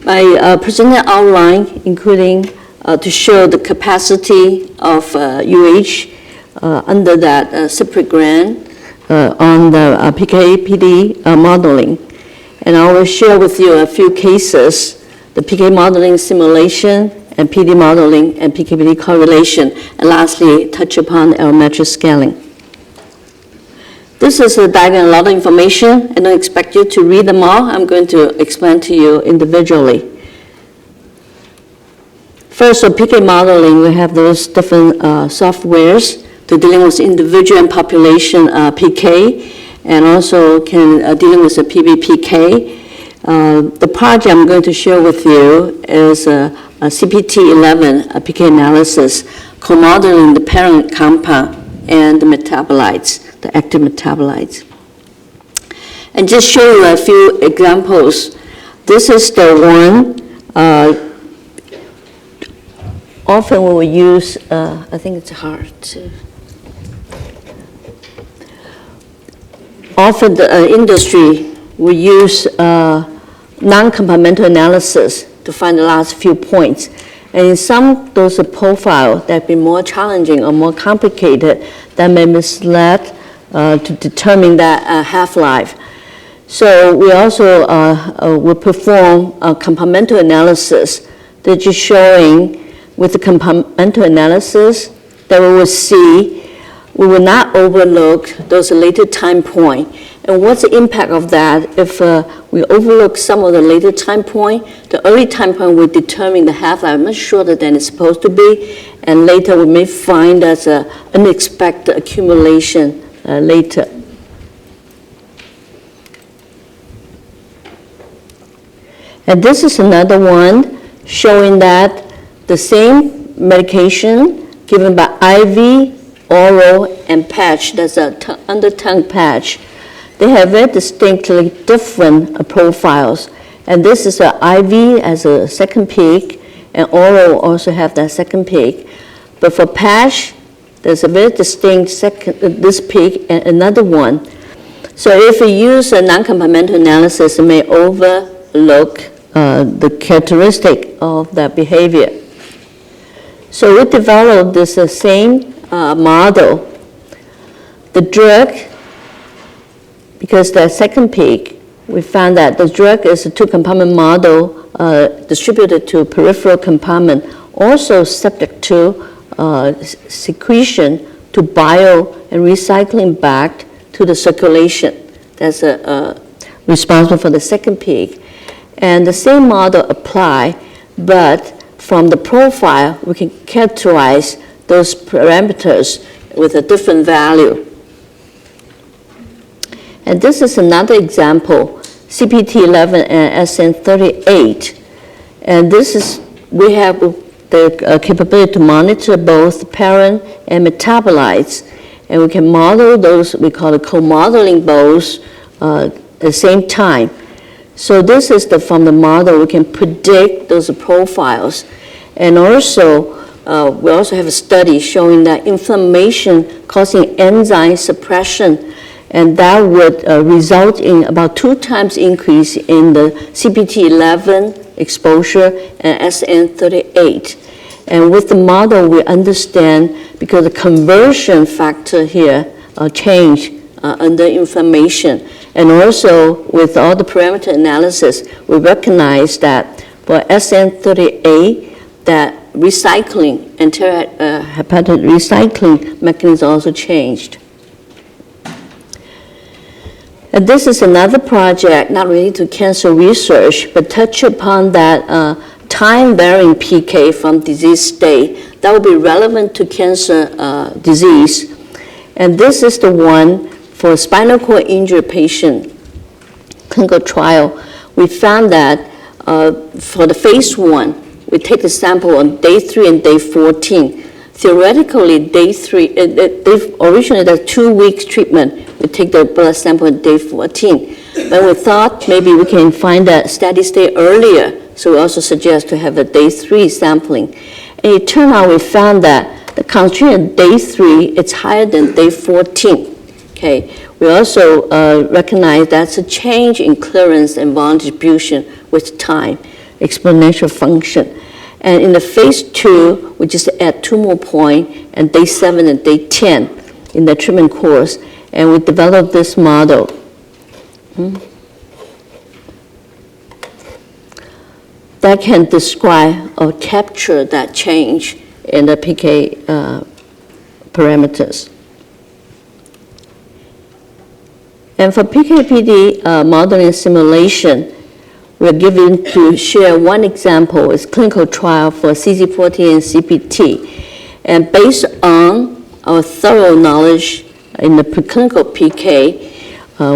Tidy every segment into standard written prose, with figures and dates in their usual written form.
My presented outline, including to show the capacity of UH under that separate grant on the PK/PD modeling. And I will share with you a few cases, the PK modeling simulation and PD modeling and PK/PD correlation, and lastly, touch upon allometric scaling. This is a diagram, a lot of information. I don't expect you to read them all. I'm going to explain to you individually. First, for PK modeling, we have those different softwares to dealing with individual and population PK, and also dealing with the PBPK. The project I'm going to share with you is a CPT-11 PK analysis, co-modeling the parent compound and the metabolites, the active metabolites. And just show you a few examples. This is the one, often we will use, I think it's hard to, often the industry will use non-compartmental analysis to find the last few points. And in some those profiles that be more challenging or more complicated, that may mislead to determine that half-life. So we also will perform a compartmental analysis that is showing with the compartmental analysis that we will see, we will not overlook those later time point. And what's the impact of that? If we overlook some of the later time point, the early time point will determine the half-life much shorter than it's supposed to be, and later we may find as an unexpected accumulation later. And this is another one showing that the same medication given by IV, oral, and patch, that's a under-tongue patch, they have very distinctly different profiles. And this is an IV as a second peak, and oral also have that second peak. But for patch, there's a very distinct this peak and another one. So if we use a non-compartmental analysis, it may overlook the characteristic of that behavior. So we developed this same model. The drug, because the second peak, we found that the drug is a two-compartment model distributed to peripheral compartment, also subject to secretion to bio and recycling back to the circulation. That's responsible for the second peak. And the same model apply, but from the profile, we can characterize those parameters with a different value. And this is another example, CPT-11 and SN38. And this is, we have the capability to monitor both parent and metabolites. And we can model those, we call it co-modeling both at the same time. So this is from the model, we can predict those profiles. And also, we also have a study showing that inflammation causing enzyme suppression, and that would result in about 2 times increase in the CPT-11 exposure and SN38. And with the model, we understand because the conversion factor here change under inflammation. And also, with all the parameter analysis, we recognize that for SN38, that recycling, enterohepatic recycling mechanism also changed. And this is another project, not related to cancer research, but touch upon that time-varying PK from disease state that will be relevant to cancer disease. And this is the one for spinal cord injury patient clinical trial. We found that for the phase 1, we take the sample on day 3 and day 14. Theoretically, day 3, originally that's 2 weeks treatment. We take the blood sample on day 14. But we thought maybe we can find a steady state earlier. So we also suggest to have a day 3 sampling. And it turned out we found that the concentration at day 3 is higher than day 14. Okay. We also recognize that's a change in clearance and volume distribution with time. exponential function. And in the phase 2, we just add 2 more points, and day 7 and day 10 in the treatment course, and we developed this model. That can describe or capture that change in the PK parameters. And for PK/PD modeling simulation, we're given to share one example is clinical trial for CZ40 and CPT. And based on our thorough knowledge in the preclinical PK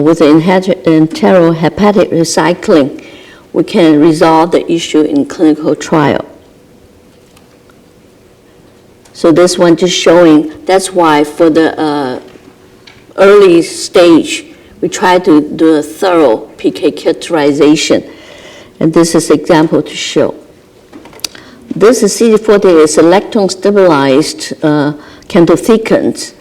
with the enterohepatic recycling, we can resolve the issue in clinical trial. So this one just showing, that's why for the early stage, we try to do a thorough PK characterization. And this is an example to show. This is CD40 is electron stabilized cantothecans.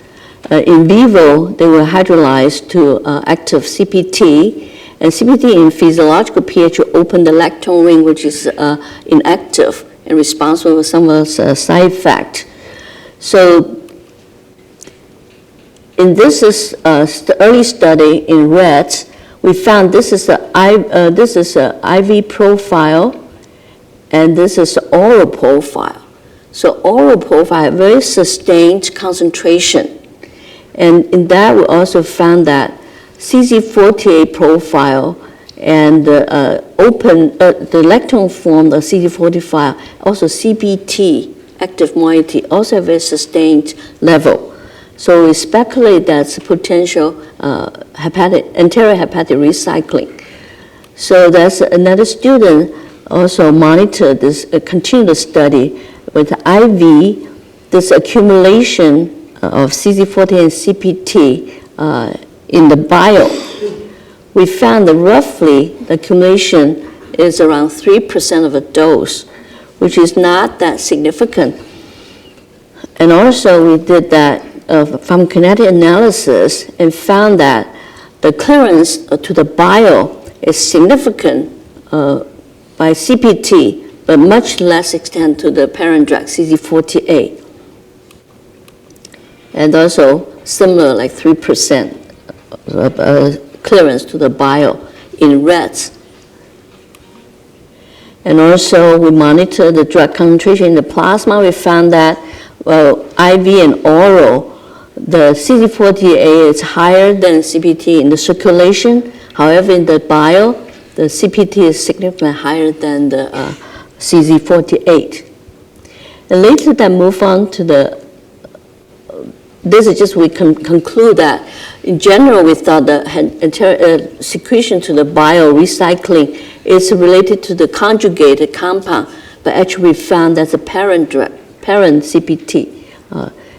In vivo, they were hydrolyzed to active CPT. And CPT in physiological pH will open the electron ring, which is inactive and responsible for some of the side effects. So in this is early study in rats, we found this is a IV profile, and this is oral profile. So oral profile, very sustained concentration. And in that, we also found that CZ40A profile and the electron form of CZ40 file, also CPT, active moiety, also a very sustained level. So we speculate that's potential enterohepatic recycling. So that's another student also monitored this, continued the study with IV, this accumulation of CZ40 and CPT in the bile. We found that roughly the accumulation is around 3% of a dose, which is not that significant. And also we did that pharmacokinetic analysis and found that the clearance to the bile is significant by CPT, but much less extent to the parent drug, CZ40A. And also similar, like 3% clearance to the bile in rats. And also we monitor the drug concentration in the plasma. We found that, well, IV and oral, the CZ40A is higher than CPT in the circulation. However, in the bile, the CPT is significantly higher than the CZ48. And later then move on to the, this is just we can conclude that in general we thought the secretion to the bile recycling is related to the conjugated compound, but actually we found that the parent CPT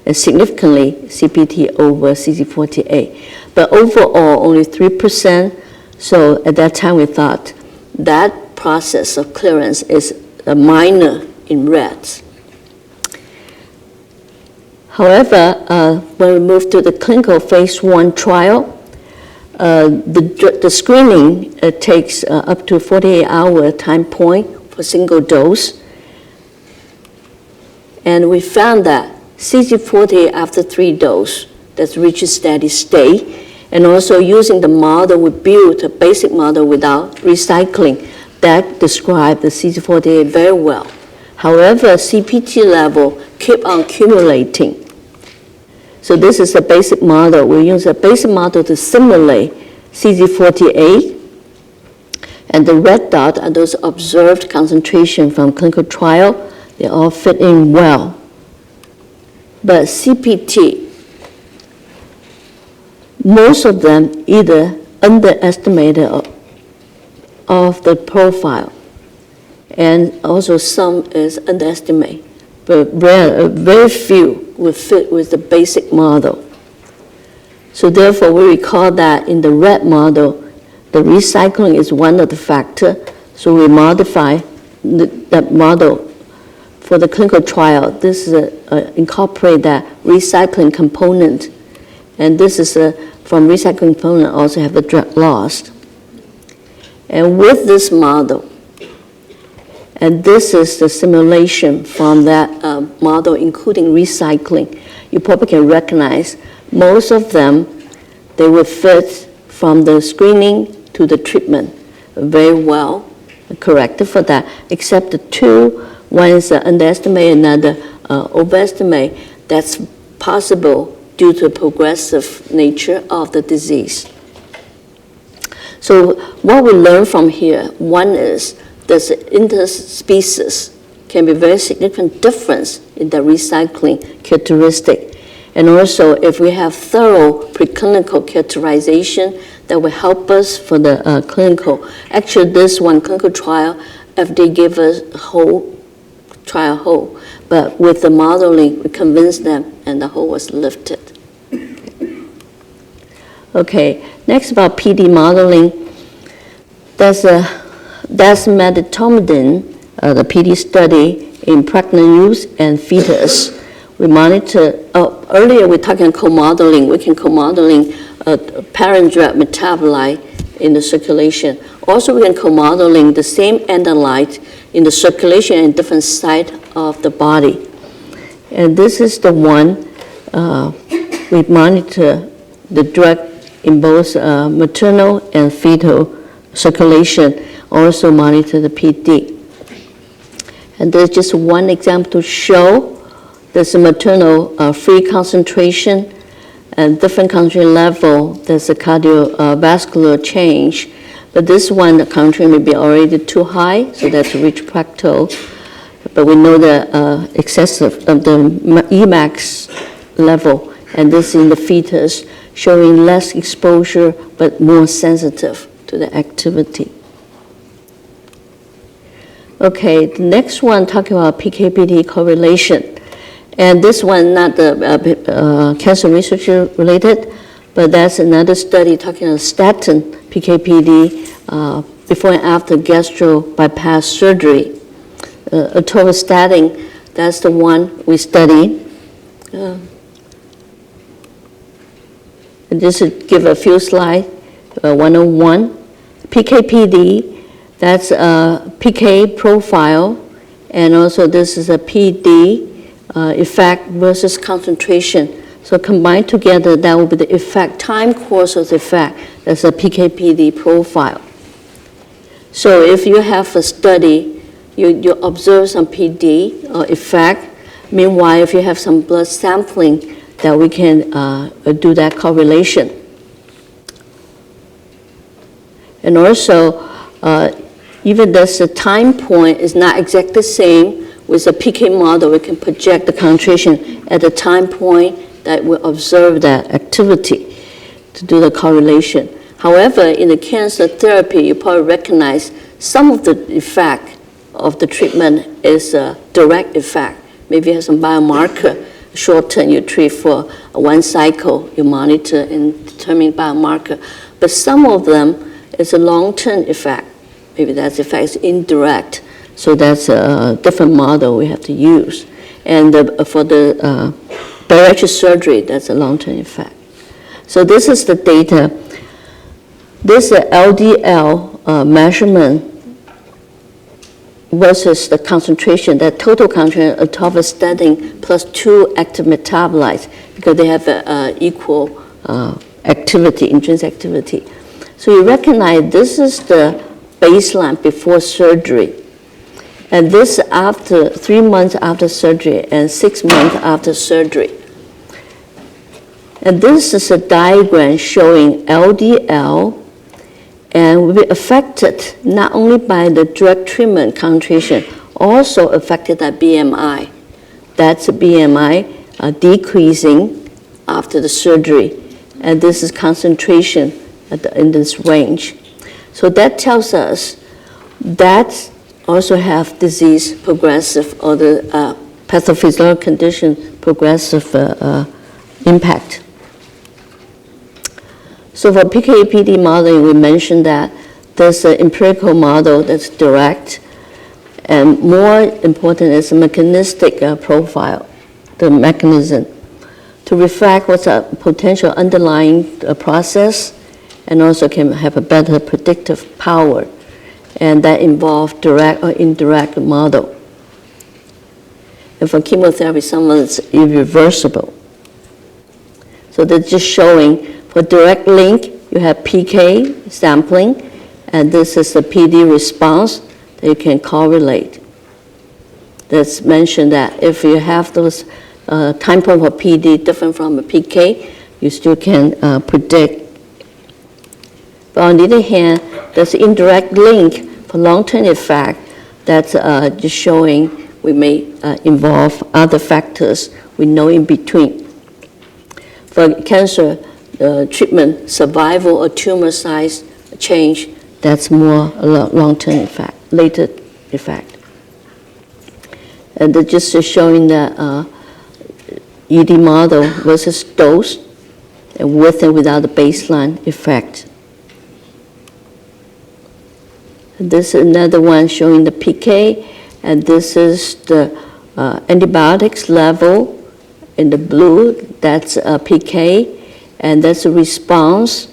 and significantly CPT over CZ40A. But overall, only 3%. So at that time, we thought that process of clearance is minor in rats. However, when we move to the clinical phase 1 trial, the screening takes up to 48-hour time point for single dose. And we found that CZ40 after 3 doses, that reaches steady state. And also using the model, we built a basic model without recycling that described the CZ40A very well. However, CPT level keep on accumulating. So this is a basic model. We use a basic model to simulate CZ40A. And the red dot are those observed concentration from clinical trial. They all fit in well. But CPT, most of them either underestimated of the profile, and also some is underestimated, but very few will fit with the basic model. So therefore, we recall that in the red model, the recycling is one of the factors. So we modify that model for the clinical trial. This is incorporate that recycling component, and this is from recycling component also have the drug loss. And with this model, And this is the simulation from that model, including recycling. You probably can recognize most of them, they will fit from the screening to the treatment very well, corrected for that, except the two, one is underestimate, another overestimate. That's possible due to the progressive nature of the disease. So what we learn from here, one is there's interspecies can be very significant difference in the recycling characteristic. And also, if we have thorough preclinical characterization, that will help us for the clinical. Actually, this one clinical trial, FDA gave us a whole trial hold, but with the modeling, we convinced them, and the hold was lifted. Okay, next about PD modeling. There's dexmedetomidine, the PD study in pregnant youth and fetus. We monitor, earlier we talked about co-modeling. We can co-modeling parent drug metabolite in the circulation. Also, we can co-modeling the same analyte in the circulation and different site of the body. And this is the one we monitor the drug in both maternal and fetal circulation, also monitor the PD. And there's just one example to show there's a maternal free concentration and different concentration level, there's a cardiovascular change. But this one, the concentration may be already too high, so that's reach plateau. But we know the excessive of the Emax level, and this in the fetus, showing less exposure but more sensitive to the activity. Okay, the next one talking about PK/PD correlation. And this one not the cancer researcher related, but that's another study talking about statin PK/PD before and after gastro bypass surgery. Atorvastatin, that's the one we studied. And just to give a few slides, 101. PK/PD, that's a PK profile, and also this is a PD effect versus concentration. So combined together, that will be the effect, time course of the effect. That's a PK/PD profile. So if you have a study, you observe some PD effect. Meanwhile, if you have some blood sampling, that we can do that correlation. And also, even though the time point is not exactly the same, with a PK model, we can project the concentration at the time point that we observe that activity to do the correlation. However, in the cancer therapy, you probably recognize some of the effect of the treatment is a direct effect. Maybe you have some biomarker. Short term, you treat for one cycle, you monitor and determine biomarker. But some of them is a long-term effect. Maybe that effect is indirect. So that's a different model we have to use. And for the bariatric surgery, that's a long-term effect. So this is the data. This is LDL measurement versus the concentration, that total concentration of atorvastatin plus 2 active metabolites, because they have equal activity, intrinsic activity. So you recognize this is the baseline before surgery. And this after 3 months after surgery and 6 months after surgery. And this is a diagram showing LDL, and will be affected not only by the drug treatment concentration, also affected by BMI. That's BMI decreasing after the surgery. And this is concentration in this range. So that tells us that also have disease progressive or the pathophysiological condition progressive impact. So for PK/PD modeling, we mentioned that there's an empirical model that's direct, and more important is a mechanistic profile, the mechanism, to reflect what's a potential underlying process, and also can have a better predictive power. and that involve direct or indirect model. And for chemotherapy, some of it's irreversible. So they're just showing for direct link, you have PK sampling, and this is the PD response that you can correlate. That's mentioned that if you have those time point for PD different from a PK, you still can predict. But on the other hand, there's an indirect link for long-term effect that's just showing we may involve other factors we know in between. For cancer, the treatment, survival or tumor size change, that's more long-term effect, later effect. And they're just showing the ED model versus dose, and with and without the baseline effect. And this is another one showing the PK, and this is the antibiotics level in the blue, that's a PK, and that's a response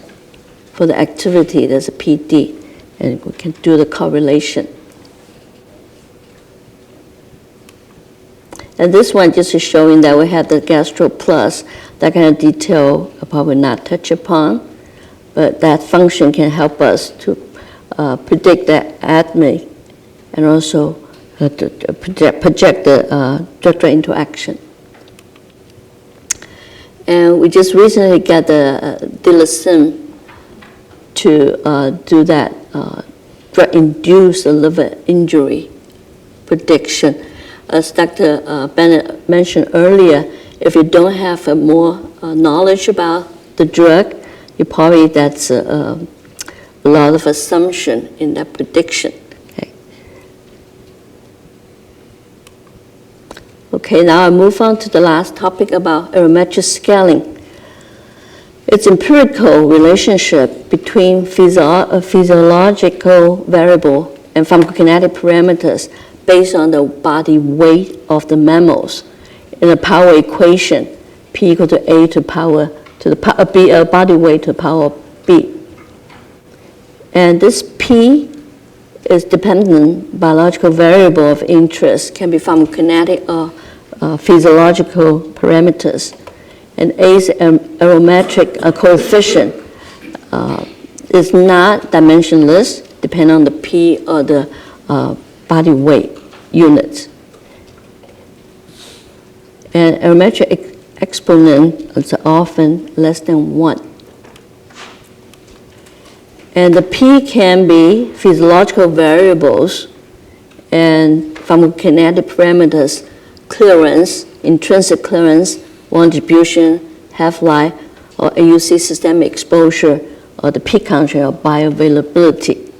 for the activity, that's a PD, and we can do the correlation. And this one just is showing that we have the Gastro Plus. That kind of detail I'll probably not touch upon, but that function can help us to predict the ADME and also to project the drug-drug interaction. And we just recently got the Dilasim to do that drug-induced liver injury prediction. As Dr. Bennett mentioned earlier, if you don't have more knowledge about the drug, that's a lot of assumption in that prediction. Okay, now I move on to the last topic about aromatric scaling. It's empirical relationship between physiological variable and pharmacokinetic parameters based on the body weight of the mammals in a power equation, P equal to A to power to the B, body weight to the power of B. And this P is dependent biological variable of interest, can be pharmacokinetic or physiological parameters. And A's aromatric coefficient is not dimensionless, depending on the P or the body weight units. And aromatric exponent is often less than 1. And the P can be physiological variables and pharmacokinetic parameters, clearance, intrinsic clearance, one distribution, half-life, or AUC systemic exposure, or the peak country or bioavailability.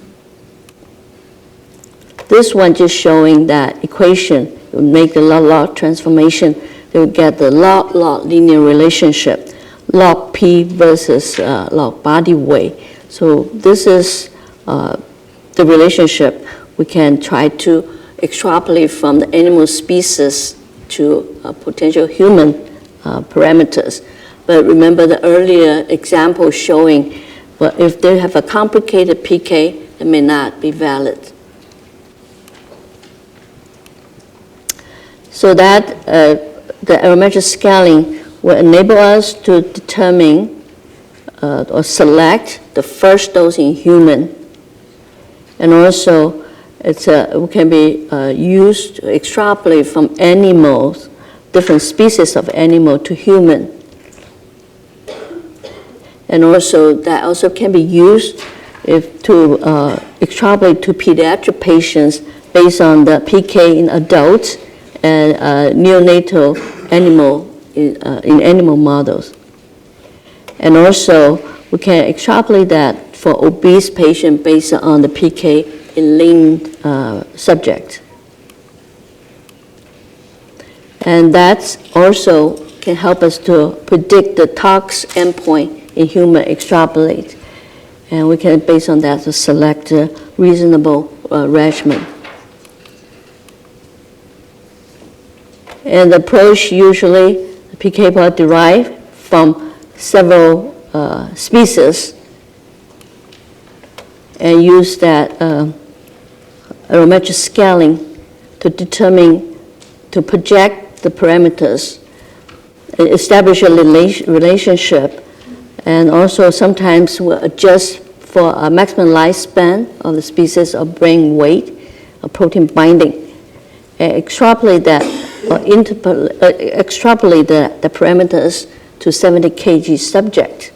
This one just showing that equation will make the log-log transformation. They will get the log-log linear relationship, log P versus log body weight. So this is the relationship we can try to extrapolate from the animal species to potential human parameters. But remember the earlier example showing, well, if they have a complicated PK, it may not be valid. So that the aromatric scaling will enable us to determine or select the first dose in human. And also, it can be used to extrapolate from animals, different species of animal to human. And also, that also can be used to extrapolate to pediatric patients based on the PK in adults and neonatal animal in animal models. And also, we can extrapolate that for obese patients based on the PK in lean subject. And that also can help us to predict the tox endpoint in human extrapolate. And we can, based on that, to select a reasonable regimen. And the approach usually, the PK part derived from several species and use that aromatic scaling to project the parameters, establish a relationship, and also sometimes will adjust for a maximum lifespan of the species or brain weight or protein binding. Extrapolate that, or extrapolate the parameters to 70 kg subject,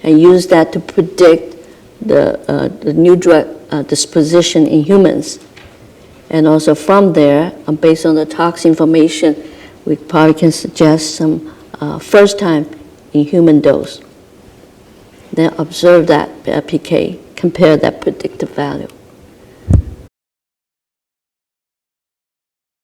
and use that to predict the new drug disposition in humans. And also from there, based on the tox information, we probably can suggest some first time in human dose. Then observe that PK, compare that predictive value.